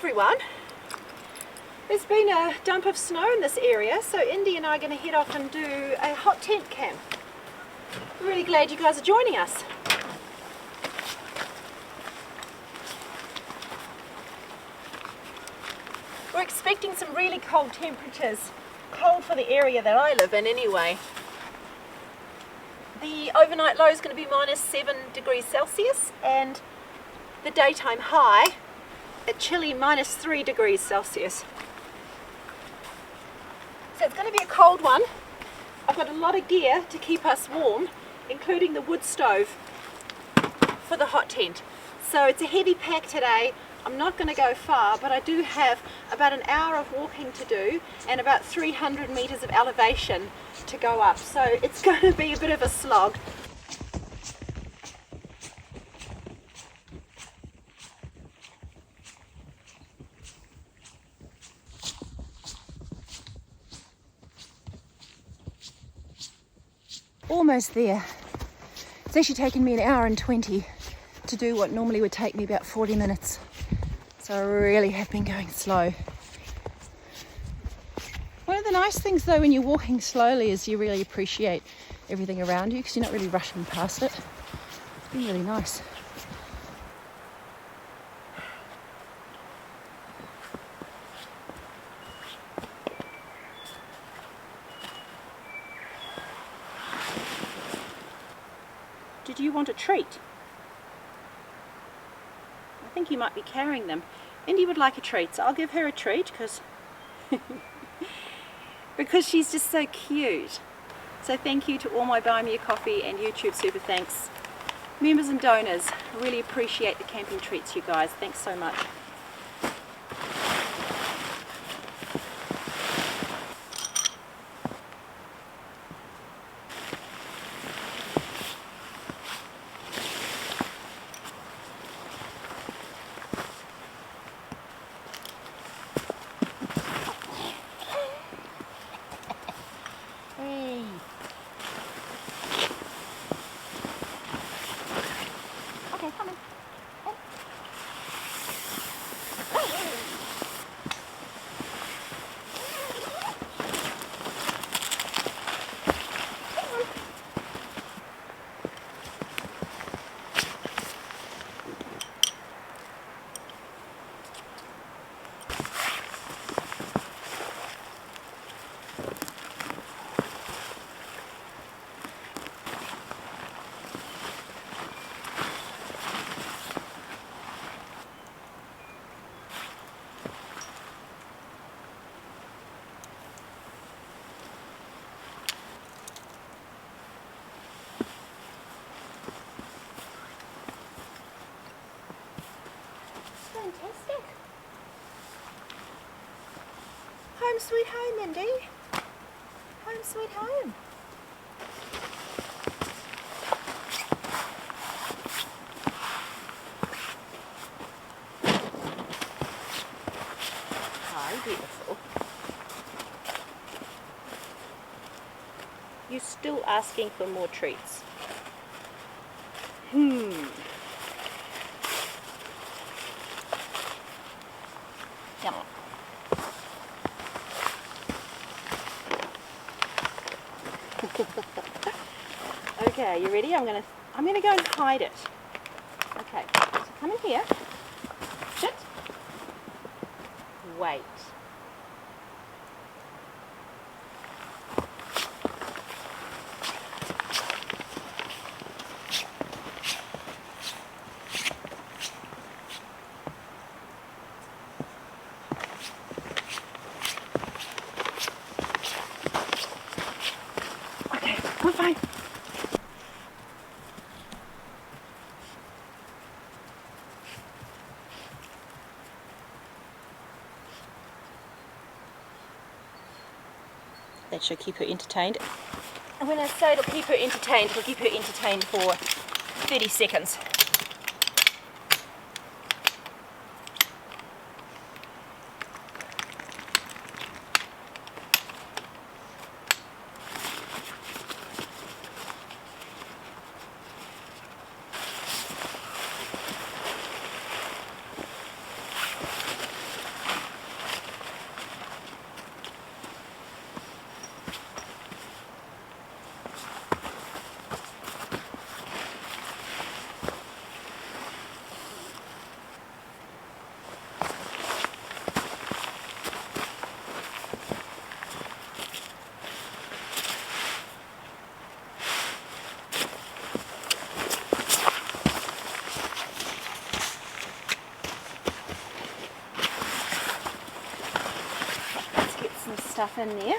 everyone. There's been a dump of snow in this area, so Indy and I are going to head off and do a hot tent camp. I'm really glad you guys are joining us. We're expecting some really cold temperatures, cold for the area that I live in anyway. The overnight low is going to be -7 degrees Celsius and the daytime high a chilly -3 degrees Celsius. So it's going to be a cold one. I've got a lot of gear to keep us warm, including the wood stove for the hot tent. So it's a heavy pack today. I'm not going to go far, but I do have about an hour of walking to do and about 300 meters of elevation to go up. So it's going to be a bit of a slog. Almost there. It's actually taken me an hour and 20 to do what normally would take me about 40 minutes. So I really have been going slow. One of the nice things though when you're walking slowly is you really appreciate everything around you because you're not really rushing past it. It's been really nice. Did you want a treat? I think you might be carrying them. Indy would like a treat, so I'll give her a treat because she's just so cute. So thank you to all my Buy Me a Coffee and YouTube Super Thanks members and donors. I really appreciate the camping treats, you guys. Thanks so much. Fantastic. Home sweet home, Indy. Home sweet home. Hi, beautiful. You're still asking for more treats. Come on. Okay, you ready? I'm gonna go and hide it. Okay, so come in here. Sit. Wait. We're fine. That should keep her entertained. And when I say it'll keep her entertained, it'll keep her entertained for 30 seconds. stuff in there.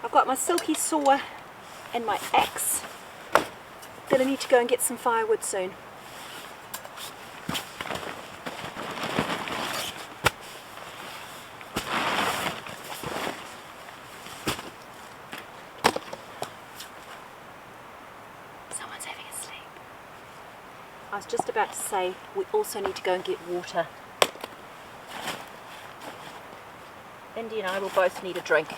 I've got my silky saw and my axe. Gonna need to go and get some firewood soon. Someone's having a sleep. I was just about to say we also need to go and get water. Indi and I will both need a drink.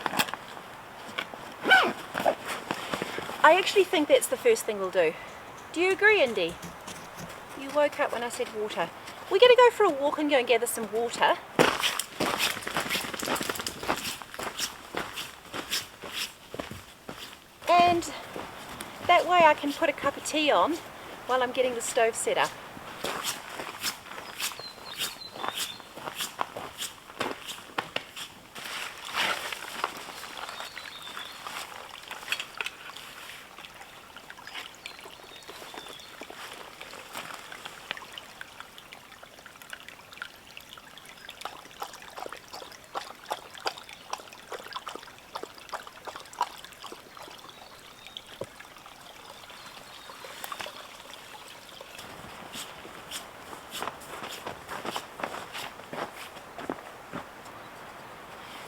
I actually think that's the first thing we'll do. Do you agree, Indi? You woke up when I said water. We're going to go for a walk and go and gather some water. And that way I can put a cup of tea on while I'm getting the stove set up.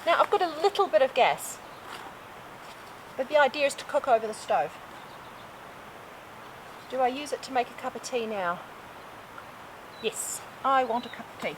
Now I've got a little bit of gas, but the idea is to cook over the stove. Do I use it to make a cup of tea now? Yes, I want a cup of tea.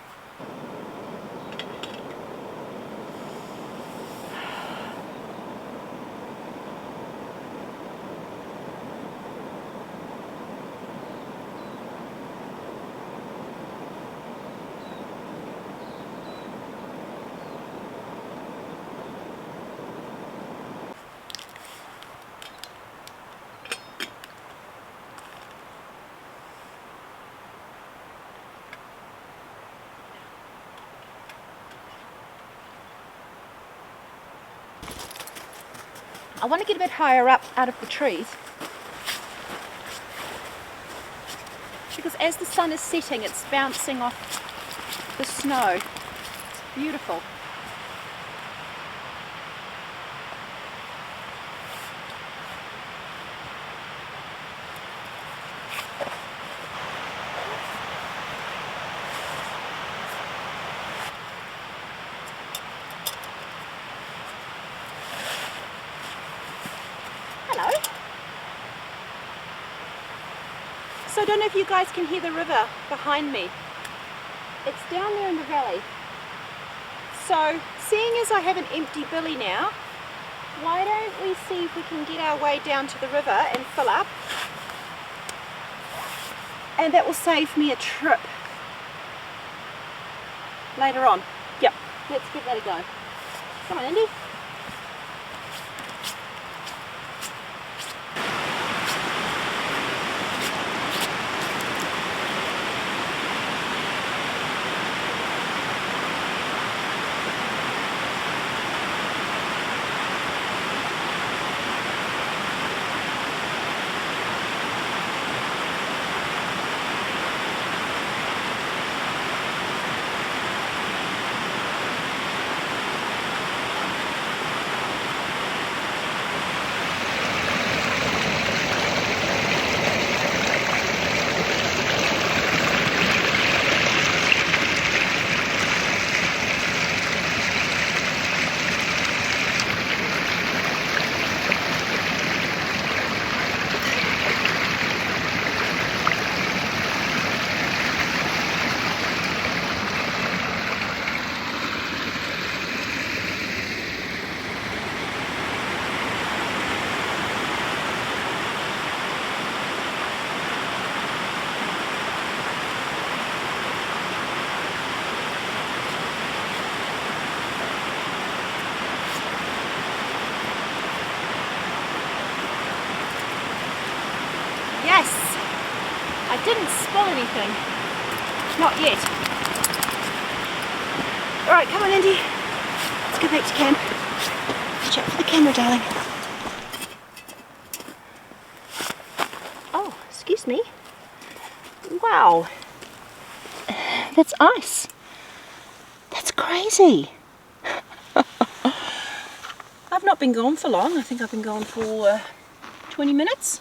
I want to get a bit higher up out of the trees, because as the sun is setting it's bouncing off the snow. It's beautiful. Hello. So I don't know if you guys can hear the river behind me. It's down there in the valley. So seeing as I have an empty billy now, why don't we see if we can get our way down to the river and fill up, and that will save me a trip later on. Yep, let's give that a go. Come on, Indi. didn't spill anything. Not yet. Alright, come on Indy. Let's go back to camp. Watch out for the camera, darling. Oh, excuse me. Wow. That's ice. That's crazy. I've not been gone for long. I think I've been gone for 20 minutes.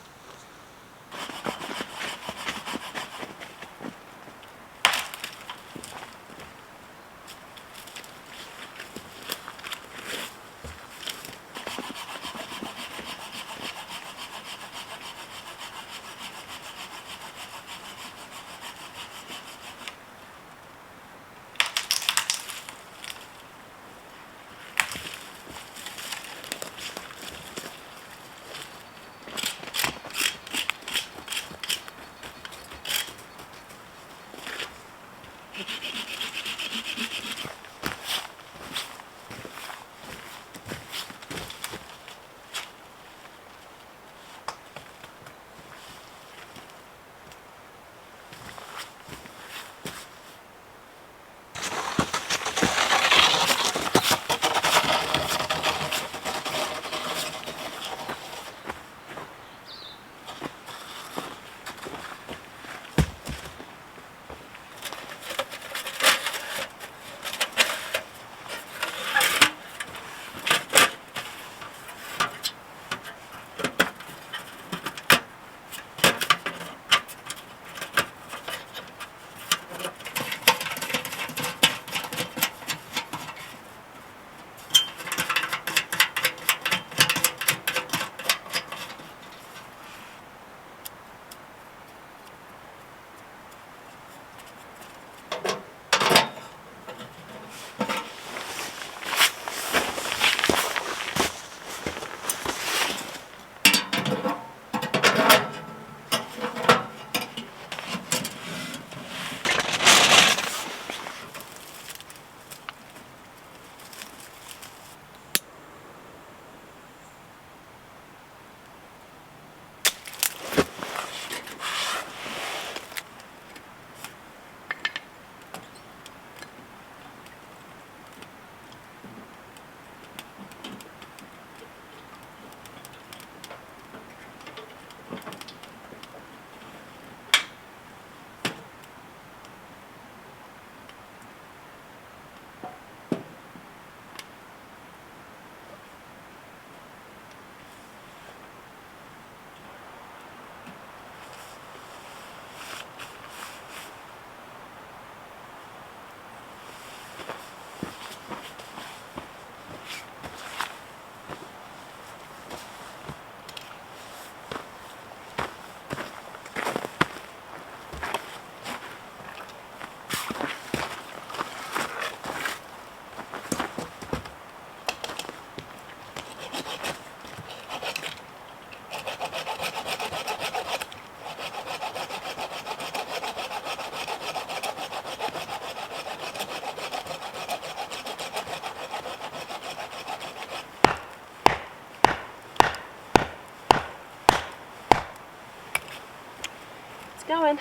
Going.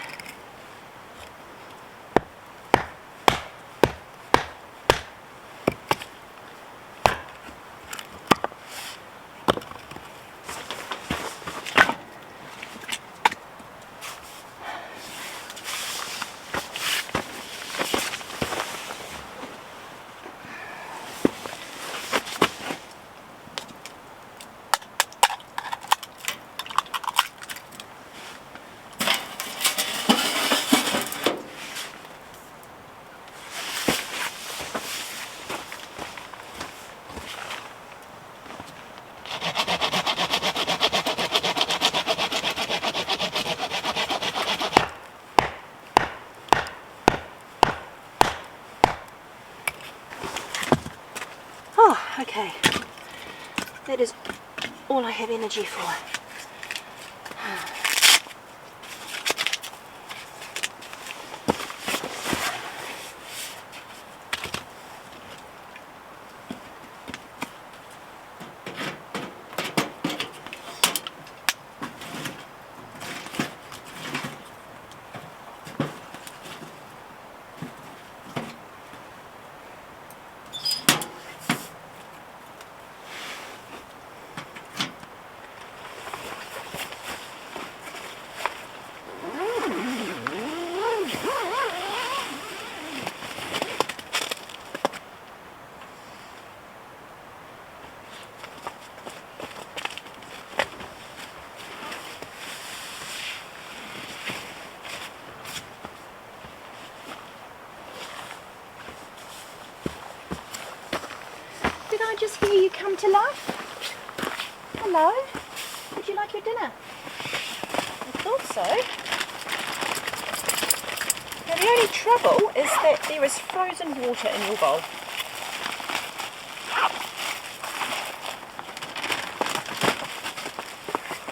Okay, that is all I have energy for. just hear you come to life. Hello, would you like your dinner? I thought so. Now the only trouble is that there is frozen water in your bowl.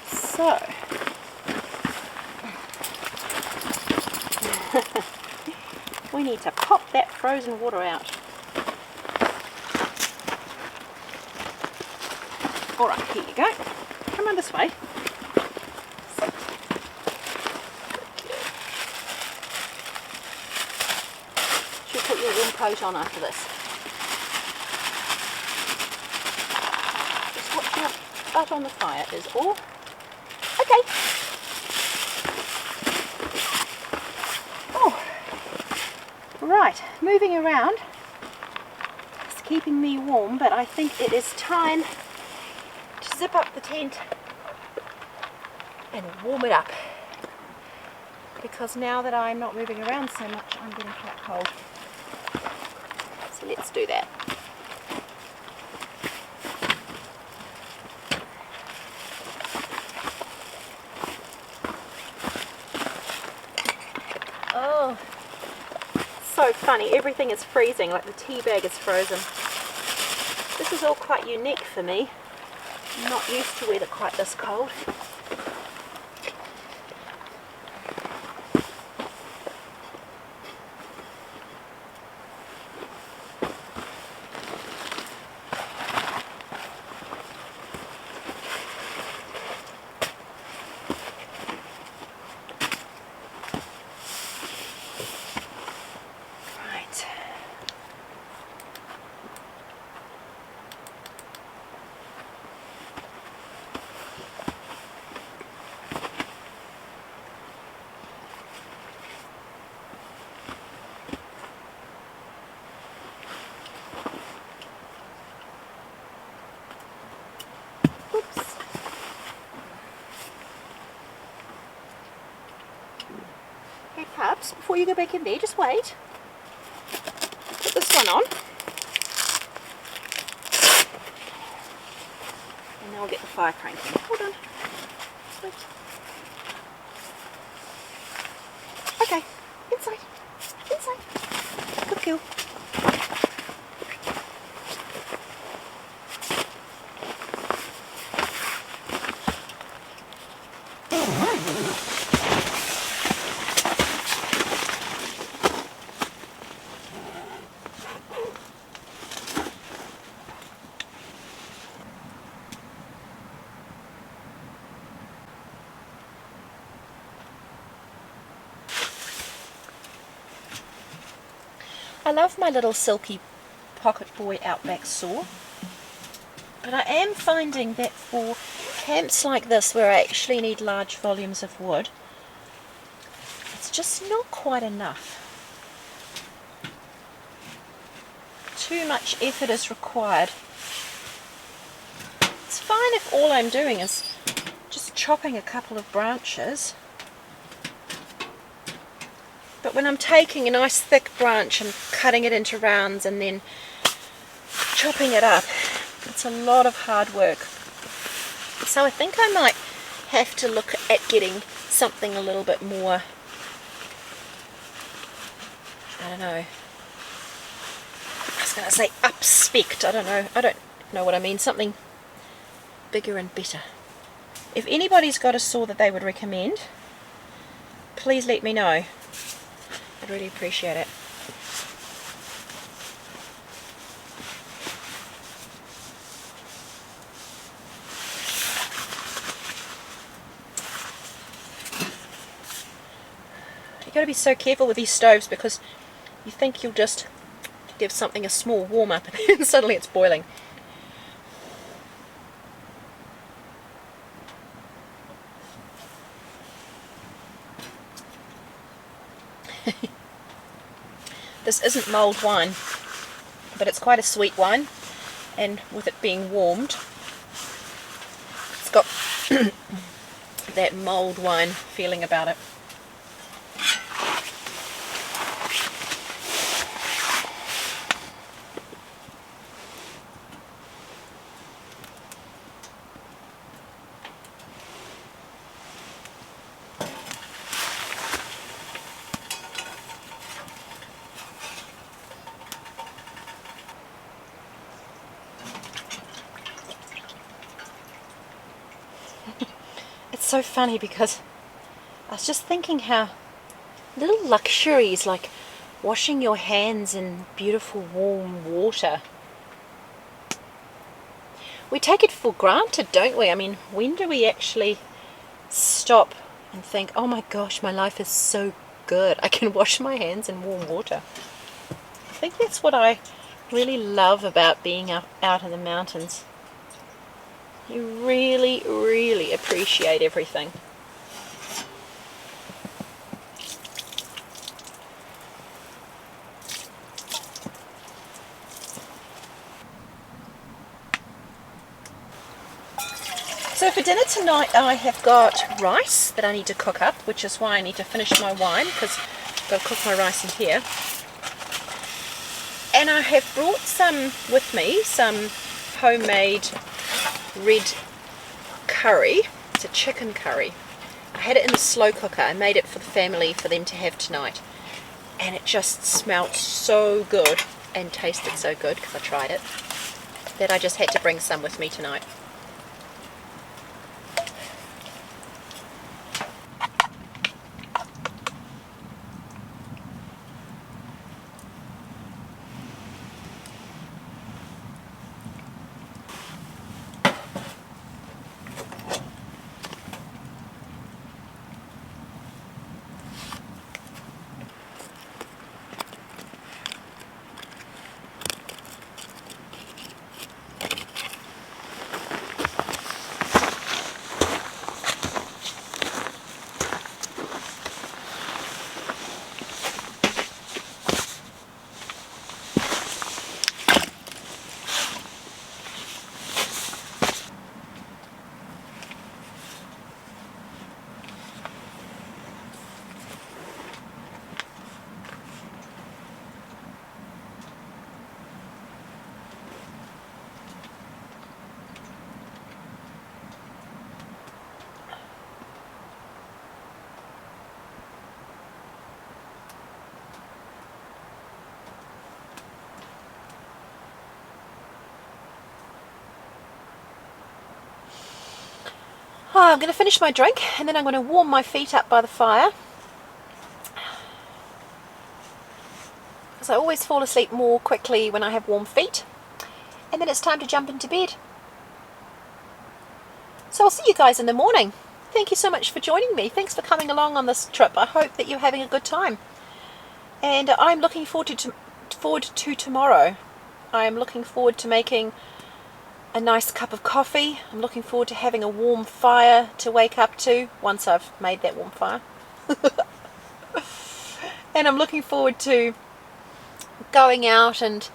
So, we need to pop that frozen water out. Alright, here you go. Come on this way. Should put your warm coat on after this. Just watch your butt on the fire is all. Okay. Oh. Right, moving around. It's keeping me warm, but I think it is time to zip up the tent and warm it up. Because now that I'm not moving around so much, I'm getting quite cold. So let's do that. Oh, so funny. Everything is freezing, like the tea bag is frozen. This is all quite unique for me. I'm not used to weather quite this cold. Oops. Hey pups, before you go back in there, just wait. Put this one on. And then we'll get the fire cranking. Hold on. Just wait. Okay, inside. Inside. Good girl. I love my little silky pocket boy Outback saw, but I am finding that for camps like this where I actually need large volumes of wood, it's just not quite enough. Too much effort is required. It's fine if all I'm doing is just chopping a couple of branches. But when I'm taking a nice thick branch and cutting it into rounds and then chopping it up, it's a lot of hard work. So I think I might have to look at getting something a little bit more, I don't know, I was going to say up-specced, I don't know what I mean, something bigger and better. If anybody's got a saw that they would recommend, please let me know. I'd really appreciate it. You've got to be so careful with these stoves because you think you'll just give something a small warm up and then suddenly it's boiling. This isn't mulled wine, but it's quite a sweet wine, and with it being warmed, it's got that mulled wine feeling about it. It's so funny because I was just thinking how little luxuries like washing your hands in beautiful warm water, we take it for granted, don't we? I mean, when do we actually stop and think, oh my gosh, my life is so good, I can wash my hands in warm water? I think that's what I really love about being out in the mountains. You really, really appreciate everything. So for dinner tonight I have got rice that I need to cook up, which is why I need to finish my wine, because I've got to cook my rice in here. And I have brought some with me, some homemade red curry. It's a chicken curry. I had it in the slow cooker. I made it for the family, for them to have tonight. And it just smelt so good and tasted so good, because I tried it, that I just had to bring some with me tonight. Oh, I'm going to finish my drink and then I'm going to warm my feet up by the fire, because I always fall asleep more quickly when I have warm feet, and then it's time to jump into bed. So I'll see you guys in the morning. Thank you so much for joining me. Thanks for coming along on this trip. I hope that you're having a good time, and I'm looking forward to tomorrow. I'm looking forward to making a nice cup of coffee. I'm looking forward to having a warm fire to wake up to once I've made that warm fire. And I'm looking forward to going out and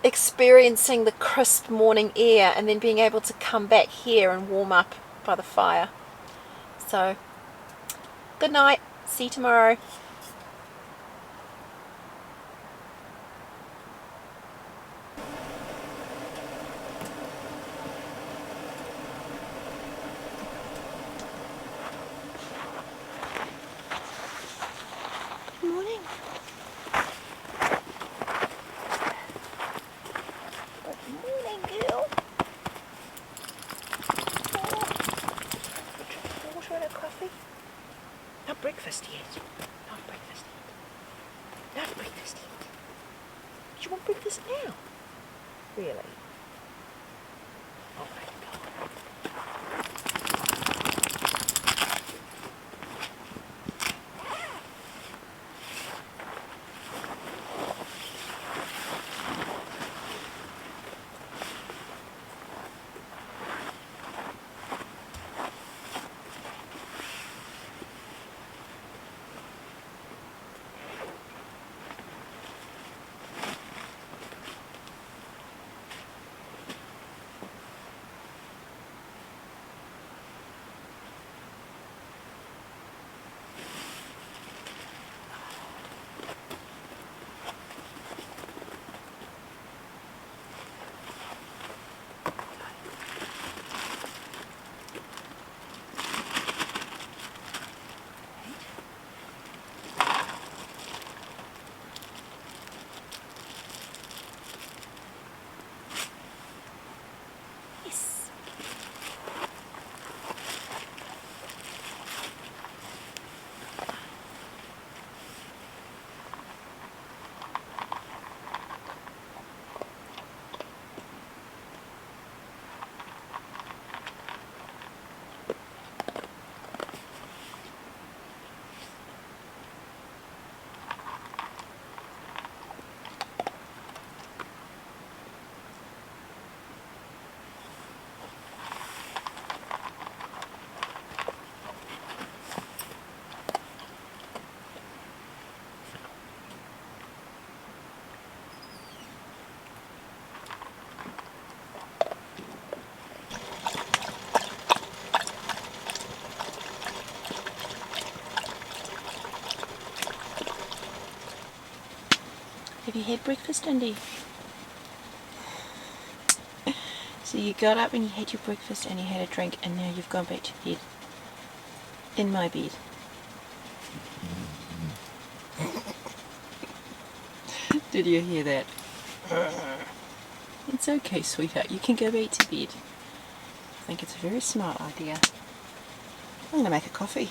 experiencing the crisp morning air and then being able to come back here and warm up by the fire. So, good night. See you tomorrow. Good morning. Good morning, girl. Water and a coffee. Not breakfast yet. Not breakfast yet. Not breakfast yet. Do you want breakfast now? Really? Oh my God. Have you had breakfast, Indy? So you got up and you had your breakfast and you had a drink and now you've gone back to bed. In my bed. Did you hear that? It's okay, sweetheart. You can go back to bed. I think it's a very smart idea. I'm going to make a coffee.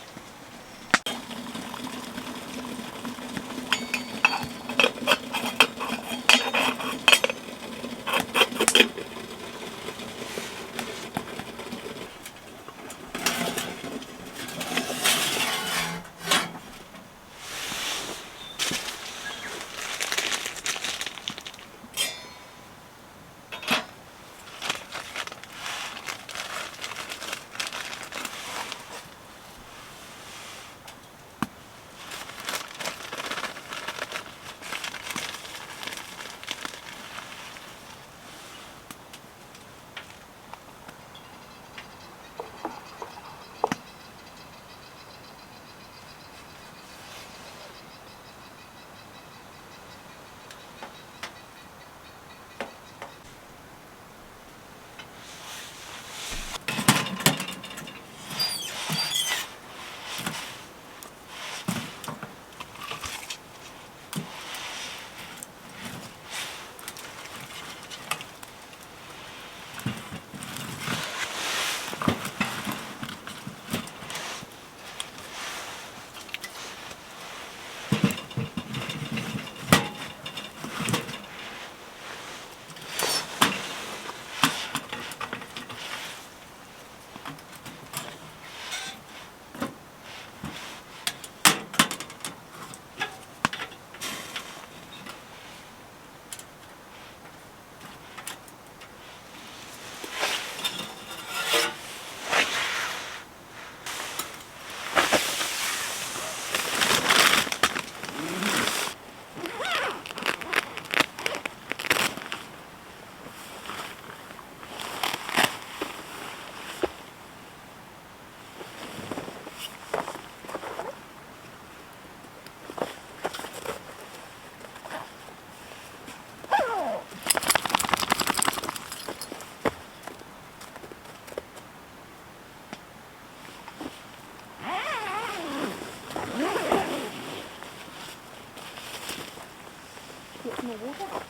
More water?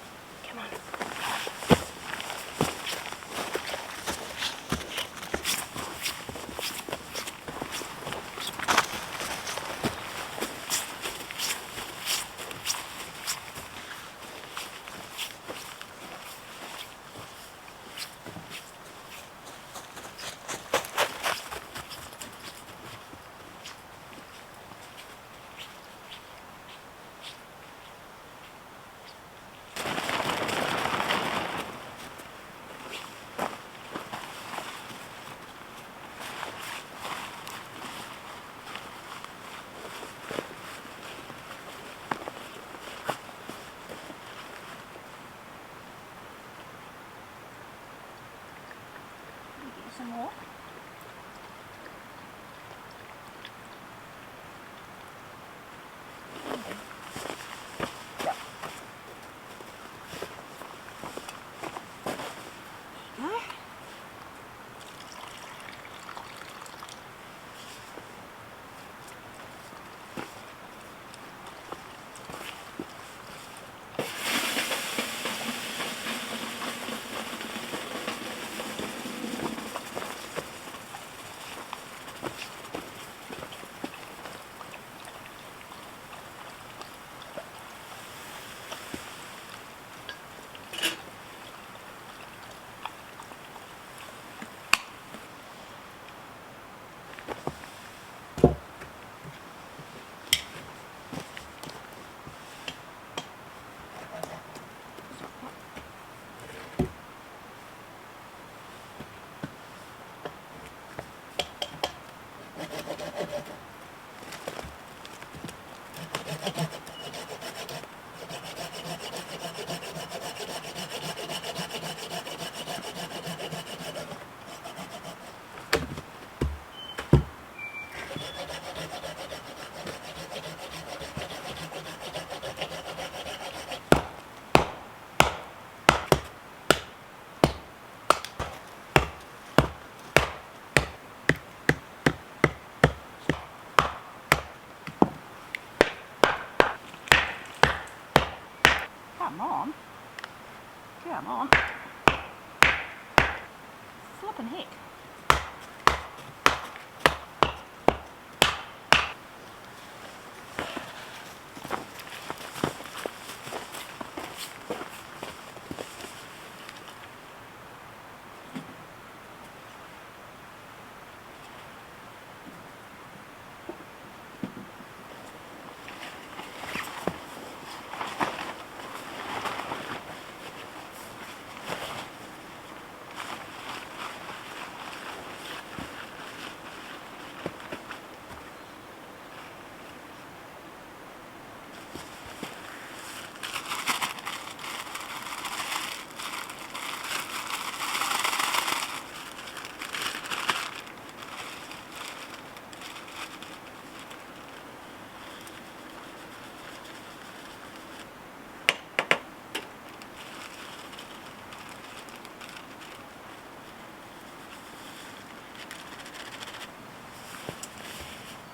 Come on. Some more.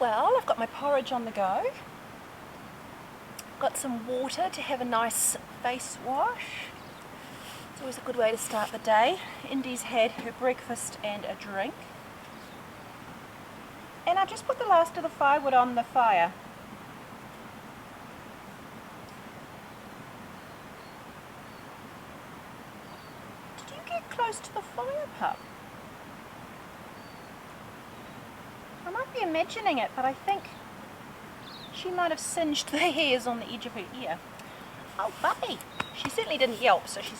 Well, I've got my porridge on the go. Got some water to have a nice face wash. It's always a good way to start the day. Indi's had her breakfast and a drink. And I just put the last of the firewood on the fire. Did you get close to the fire, pup? I might be imagining it, but I think she might have singed the hairs on the edge of her ear. Oh, puppy! She certainly didn't yelp, so she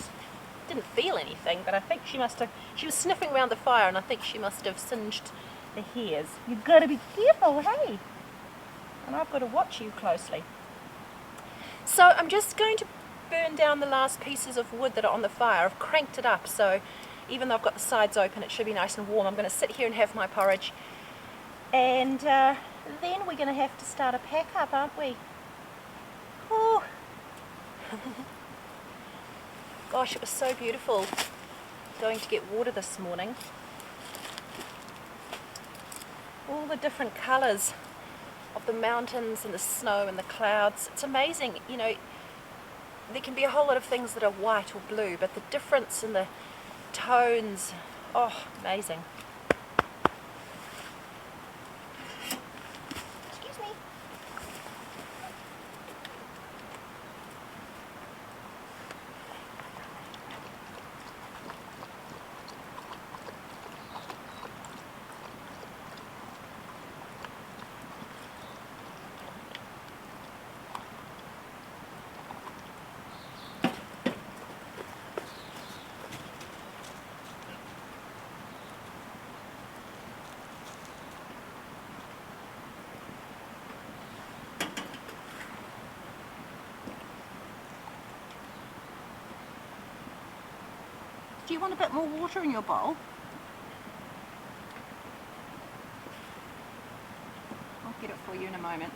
didn't feel anything, but I think she must have, she was sniffing around the fire, and I think she must have singed the hairs. You've got to be careful, hey? And I've got to watch you closely. So I'm just going to burn down the last pieces of wood that are on the fire. I've cranked it up, so even though I've got the sides open, it should be nice and warm. I'm going to sit here and have my porridge. And then we're going to have to start a pack up, aren't we? Oh. Gosh, it was so beautiful going to get water this morning. All the different colours of the mountains and the snow and the clouds. It's amazing, you know, there can be a whole lot of things that are white or blue, but the difference in the tones, oh, amazing. Do you want a bit more water in your bowl? I'll get it for you in a moment.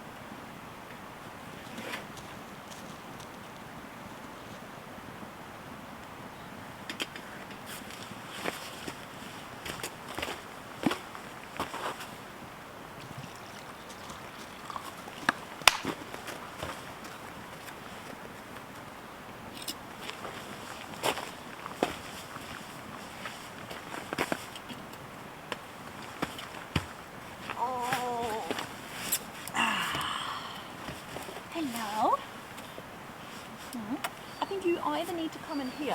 Hello. I think you either need to come in here,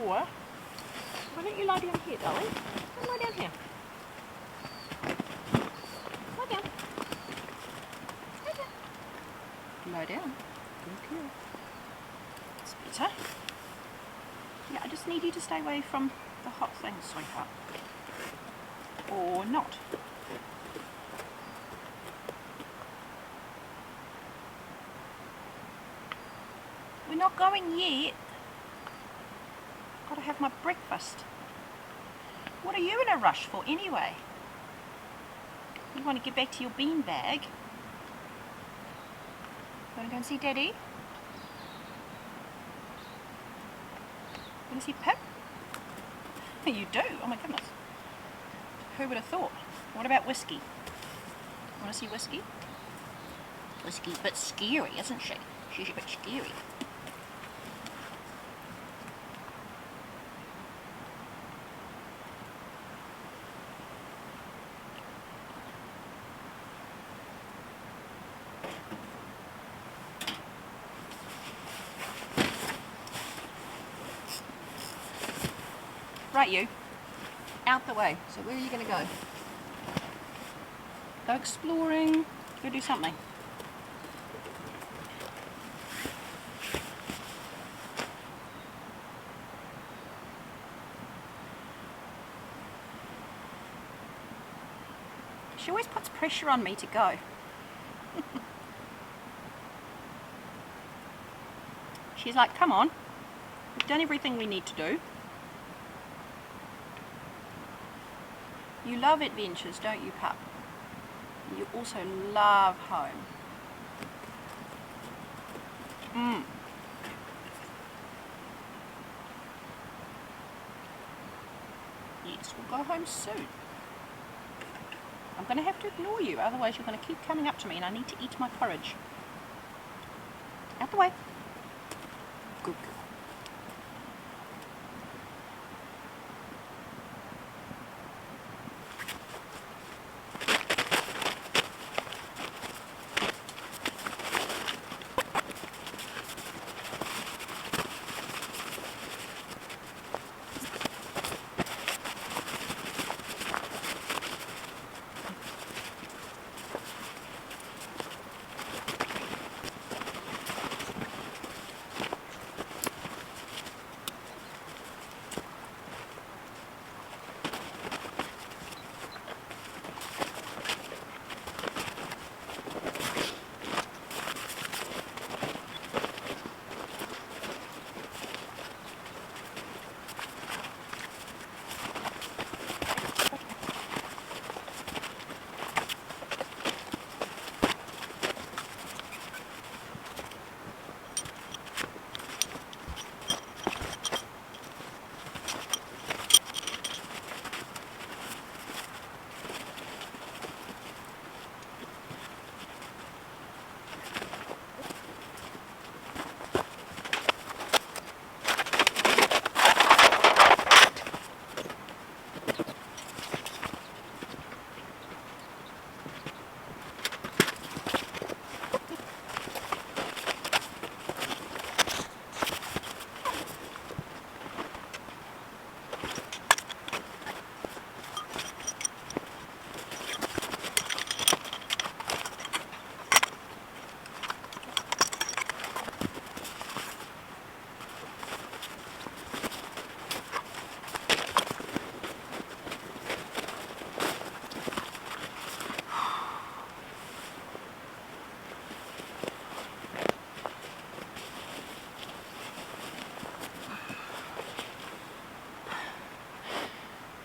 or why don't you lie down here, darling? Come lie down here. Lie down. Lie down. Lie down. Good girl. That's better. Yeah, I just need you to stay away from the hot things, sweetheart. Or not. We're not going yet. Got to have my breakfast. What are you in a rush for anyway? You want to get back to your bean bag? Want to go and see Daddy? Want to see Pip? You do? Oh my goodness. Who would have thought? What about Whiskey? Want to see Whiskey? Whiskey's a bit scary, isn't she? She's a bit scary. Right, you. Out the way. So where are you going to go? Go exploring. Go do something. She always puts pressure on me to go. She's like, come on. We've done everything we need to do. You love adventures, don't you, pup? You also love home. Yes, we'll go home soon. I'm going to have to ignore you, otherwise you're going to keep coming up to me and I need to eat my porridge. Out the way. Good girl.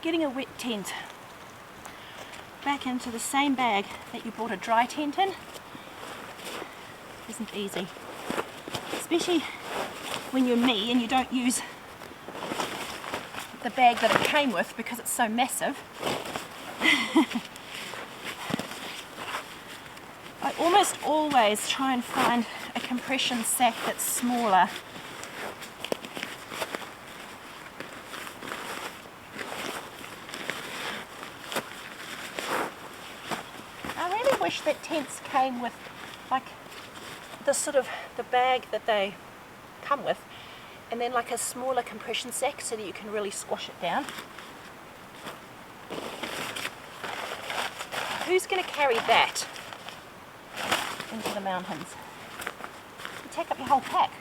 Getting a wet tent back into the same bag that you bought a dry tent in isn't easy, especially when you're me and you don't use the bag that it came with because it's so massive. I almost always try and find a compression sack that's smaller. Wish that tents came with like the sort of the bag that they come with and then like a smaller compression sack so that you can really squash it down. Who's going to carry that into the mountains? You take up your whole pack.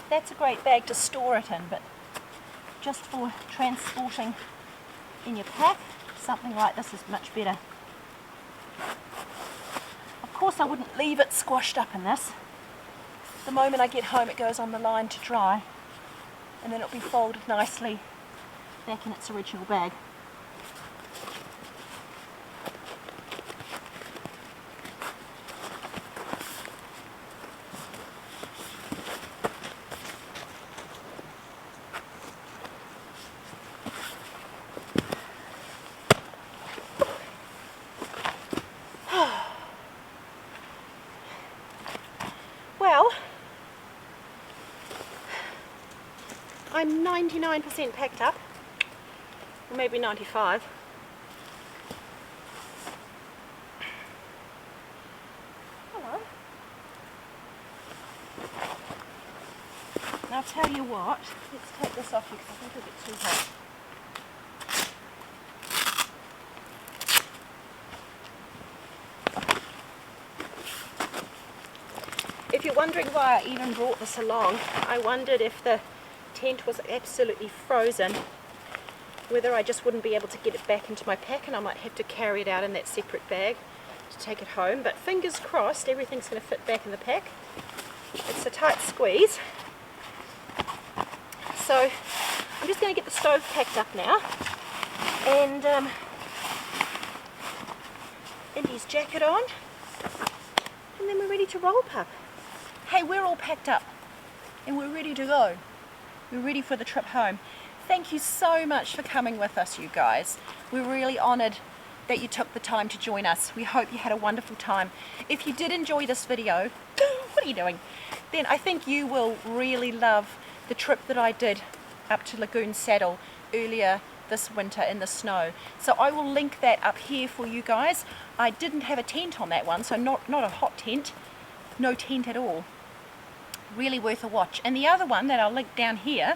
That's a great bag to store it in, but just for transporting in your pack, something like this is much better. Of course I wouldn't leave it squashed up in this. The moment I get home it goes on the line to dry and then it'll be folded nicely back in its original bag. Well, I'm 99% packed up, or maybe 95. Hello. Now I'll tell you what, let's take this off because I think it'll get too hot. If you're wondering why I even brought this along, I wondered if the tent was absolutely frozen, whether I just wouldn't be able to get it back into my pack and I might have to carry it out in that separate bag to take it home. But fingers crossed, everything's going to fit back in the pack. It's a tight squeeze. So I'm just going to get the stove packed up now and Indi's jacket on, and then we're ready to roll, pup. Hey, we're all packed up and we're ready to go. we're ready for the trip home. Thank you so much for coming with us, you guys. We're really honoured that you took the time to join us. We hope you had a wonderful time. If you did enjoy this video, what are you doing? Then I think you will really love the trip that I did up to Lagoon Saddle earlier this winter in the snow. So I will link that up here for you guys. I didn't have a tent on that one, so not a hot tent, no tent at all. Really worth a watch. And the other one that I'll link down here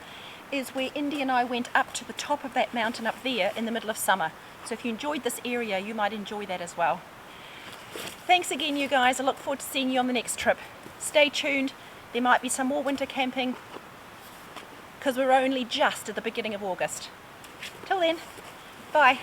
is where Indi and I went up to the top of that mountain up there in the middle of summer. So if you enjoyed this area, you might enjoy that as well. Thanks again, you guys. I look forward to seeing you on the next trip. Stay tuned. There might be some more winter camping because we're only just at the beginning of August. Till then, bye.